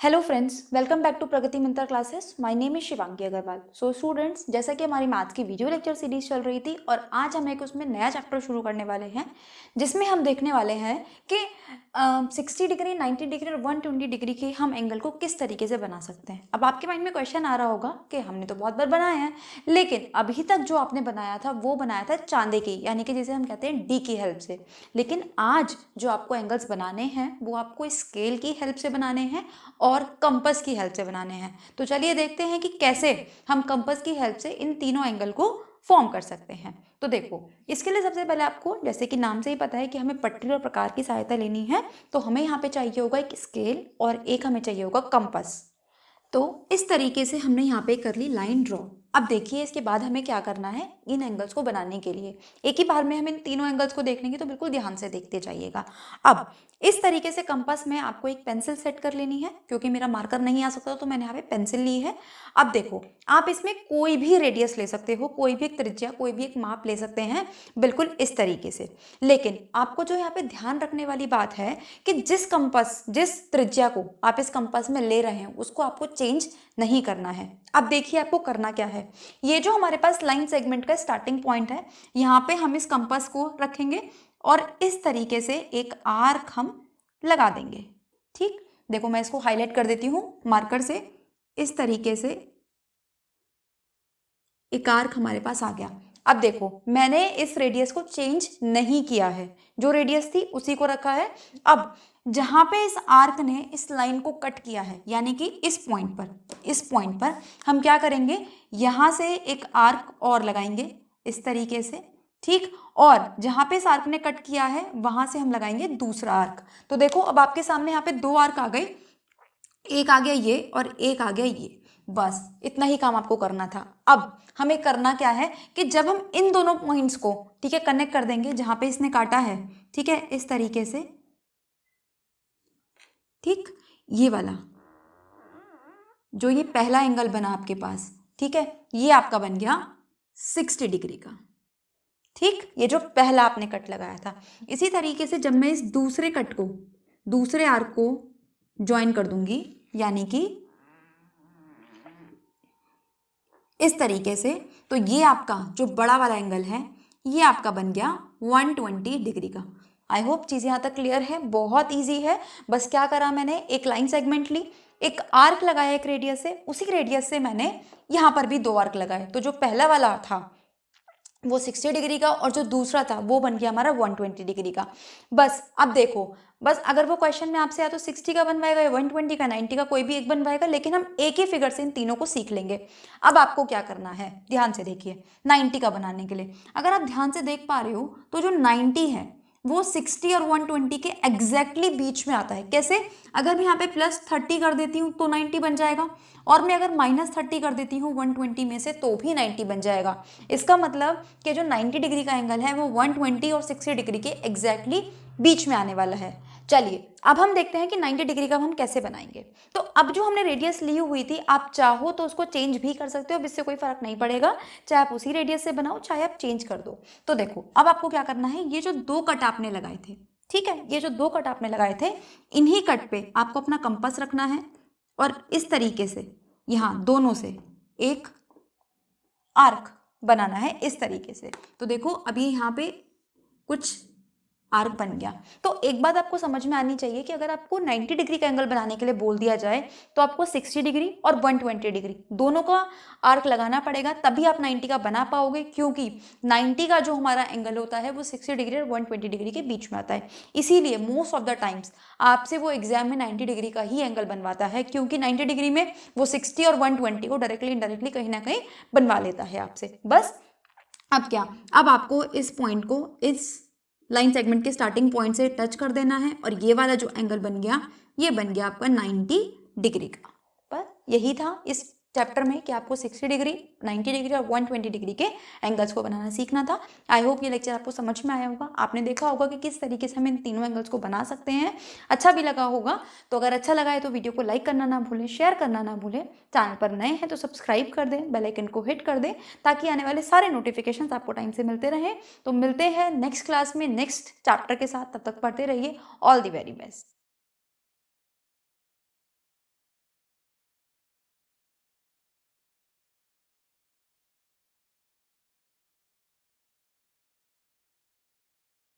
Hello friends, welcome back to Pragati Mantra classes. My name is Shivangi Agarwal. So students, जैसा कि हमारी maths की वीडियो लेक्चर सीरीज चल रही थी और आज हम एक उसमें नया चैप्टर शुरू करने वाले हैं जिसमें हम देखने वाले हैं कि 60 डिग्री, 90 डिग्री और 120 डिग्री के हम एंगल को किस तरीके से बना सकते हैं। अब आपके माइंड में क्वेश्चन आ रहा होगा कि हमने तो बहुत बार बनाया है, लेकिन अभी तक जो आपने बनाया था वो बनाया था चांदे की, यानी कि जिसे हम कहते हैं डी की हेल्प से। लेकिन आज जो आपको एंगल्स बनाने हैं वो आपको स्केल की हेल्प से बनाने हैं और कंपास की हेल्प से बनाने हैं। तो चलिए देखते हैं कि कैसे हम कंपास की हेल्प से इन तीनों एंगल को फॉर्म कर सकते हैं। तो देखो, इसके लिए सबसे पहले आपको, जैसे कि नाम से ही पता है कि हमें पटरी और प्रकार की सहायता लेनी है, तो हमें यहाँ पे चाहिए होगा एक स्केल और एक हमें चाहिए होगा कंपास। तो इस तरीके से हमने यहाँ पे कर ली लाइन ड्रॉ। अब देखिए, इसके बाद हमें क्या करना है इन एंगल्स को बनाने के लिए। एक ही बार में हम इन तीनों एंगल्स को देख लेंगे, तो बिल्कुल ध्यान से देखते जाइएगा। अब इस तरीके से कंपास में आपको एक पेंसिल सेट कर लेनी है, क्योंकि मेरा मार्कर नहीं आ सकता तो मैंने यहाँ पे पेंसिल ली है। अब देखो, आप इसमें कोई भी रेडियस ले सकते हो, कोई भी एक त्रिज्या, कोई भी एक माप ले सकते हैं, बिल्कुल इस तरीके से। लेकिन आपको जो यहाँ पे ध्यान रखने वाली बात है कि जिस त्रिज्या को आप इस कंपास में ले रहे हैं उसको आपको चेंज नहीं करना है। अब देखिए आपको करना क्या है। ये जो हमारे पास लाइन सेगमेंट का स्टार्टिंग पॉइंट है, यहाँ पे हम इस कंपास को रखेंगे और इस तरीके से एक आर्क हम लगा देंगे। ठीक, देखो मैं इसको हाईलाइट कर देती हूँ मार्कर से। इस तरीके से एक आर्क हमारे पास आ गया। अब देखो, मैंने इस रेडियस को चेंज नहीं किया है, जो रेडियस थी उसी को रखा है। अब जहां पे इस आर्क ने इस लाइन को कट किया है, यानी कि इस पॉइंट पर हम क्या करेंगे, यहां से एक आर्क और लगाएंगे इस तरीके से। ठीक, और जहां पे इस आर्क ने कट किया है वहां से हम लगाएंगे दूसरा आर्क। तो देखो, अब आपके सामने यहाँ पे दो आर्क आ गए, एक आ गया ये और एक आ गया ये। बस इतना ही काम आपको करना था। अब हमें करना क्या है कि जब हम इन दोनों पॉइंट्स को, ठीक है, कनेक्ट कर देंगे जहां पे इसने काटा है, ठीक है, इस तरीके से। ठीक, ये वाला जो ये पहला एंगल बना आपके पास, ठीक है, ये आपका बन गया 60 डिग्री का। ठीक, ये जो पहला आपने कट लगाया था। इसी तरीके से जब मैं इस दूसरे कट को, दूसरे आर्क को ज्वाइन कर दूंगी, यानी कि इस तरीके से, तो ये आपका जो बड़ा वाला एंगल है ये आपका बन गया 120 डिग्री का। आई होप चीज़ यहाँ तक क्लियर है, बहुत इजी है। बस क्या करा मैंने, एक लाइन सेगमेंट ली, एक आर्क लगाया एक रेडियस से, उसी रेडियस से मैंने यहाँ पर भी दो आर्क लगाए। तो जो पहला वाला था वो 60 डिग्री का और जो दूसरा था वो बन गया हमारा 120 डिग्री का। बस अब देखो, बस अगर वो क्वेश्चन में आपसे या तो 60 का बनवाएगा या 120 का, 90 का, कोई भी एक बनवाएगा, लेकिन हम एक ही फिगर से इन तीनों को सीख लेंगे। अब आपको क्या करना है, ध्यान से देखिए। 90 का बनाने के लिए अगर आप ध्यान से देख पा रहे हो तो जो 90 है वो 60 और 120 के एग्जैक्टली बीच में आता है। कैसे, अगर मैं यहाँ पे +30 कर देती हूँ तो 90 बन जाएगा, और मैं अगर -30 कर देती हूँ 120 में से तो भी 90 बन जाएगा। इसका मतलब कि जो 90 डिग्री का एंगल है वो 120 और 60 डिग्री के एग्जैक्टली बीच में आने वाला है। चलिए अब हम देखते हैं कि 90 डिग्री का हम कैसे बनाएंगे। तो अब जो हमने रेडियस ली हुई थी, आप चाहो तो उसको चेंज भी कर सकते हो, अब इससे कोई फर्क नहीं पड़ेगा, चाहे आप उसी रेडियस से बनाओ चाहे आप चेंज कर दो। तो देखो, अब आपको क्या करना है, ये जो दो कट आपने लगाए थे, ठीक है, ये जो दो कट आपने लगाए थे, इन्हीं कट पे आपको अपना कंपास रखना है और इस तरीके से यहाँ दोनों से एक आर्क बनाना है इस तरीके से। तो देखो अभी यहाँ पे कुछ आर्क बन गया। तो एक बात आपको समझ में आनी चाहिए कि अगर आपको 90 डिग्री का एंगल बनाने के लिए बोल दिया जाए तो आपको 60 डिग्री और 120 डिग्री दोनों का आर्क लगाना पड़ेगा, तभी आप 90 का बना पाओगे, क्योंकि 90 का जो हमारा एंगल होता है वो 60 डिग्री और 120 डिग्री के बीच में आता है। इसीलिए मोस्ट ऑफ द टाइम्स आपसे वो एग्जाम में 90 डिग्री का ही एंगल बनवाता है, क्योंकि 90 डिग्री में वो 60 और 120 को डायरेक्टली इनडायरेक्टली कहीं ना कहीं बनवा लेता है आपसे। बस अब क्या, अब आपको इस पॉइंट को इस लाइन सेगमेंट के स्टार्टिंग पॉइंट से टच कर देना है और ये वाला जो एंगल बन गया ये बन गया आपका 90 डिग्री का। पर यही था इस चैप्टर में कि आपको 60 डिग्री, 90 डिग्री और 120 डिग्री के एंगल्स को बनाना सीखना था। आई होप ये लेक्चर आपको समझ में आया होगा, आपने देखा होगा कि किस तरीके से हम इन तीनों एंगल्स को बना सकते हैं, अच्छा भी लगा होगा। तो अगर अच्छा लगा है तो वीडियो को लाइक करना ना भूलें, शेयर करना ना भूलें, चैनल पर नए हैं तो सब्सक्राइब कर दें, बेल आइकन को हिट कर दें, ताकि आने वाले सारे नोटिफिकेशन आपको टाइम से मिलते रहें। तो मिलते हैं नेक्स्ट क्लास में नेक्स्ट चैप्टर के साथ, तब तक पढ़ते रहिए। All the very best.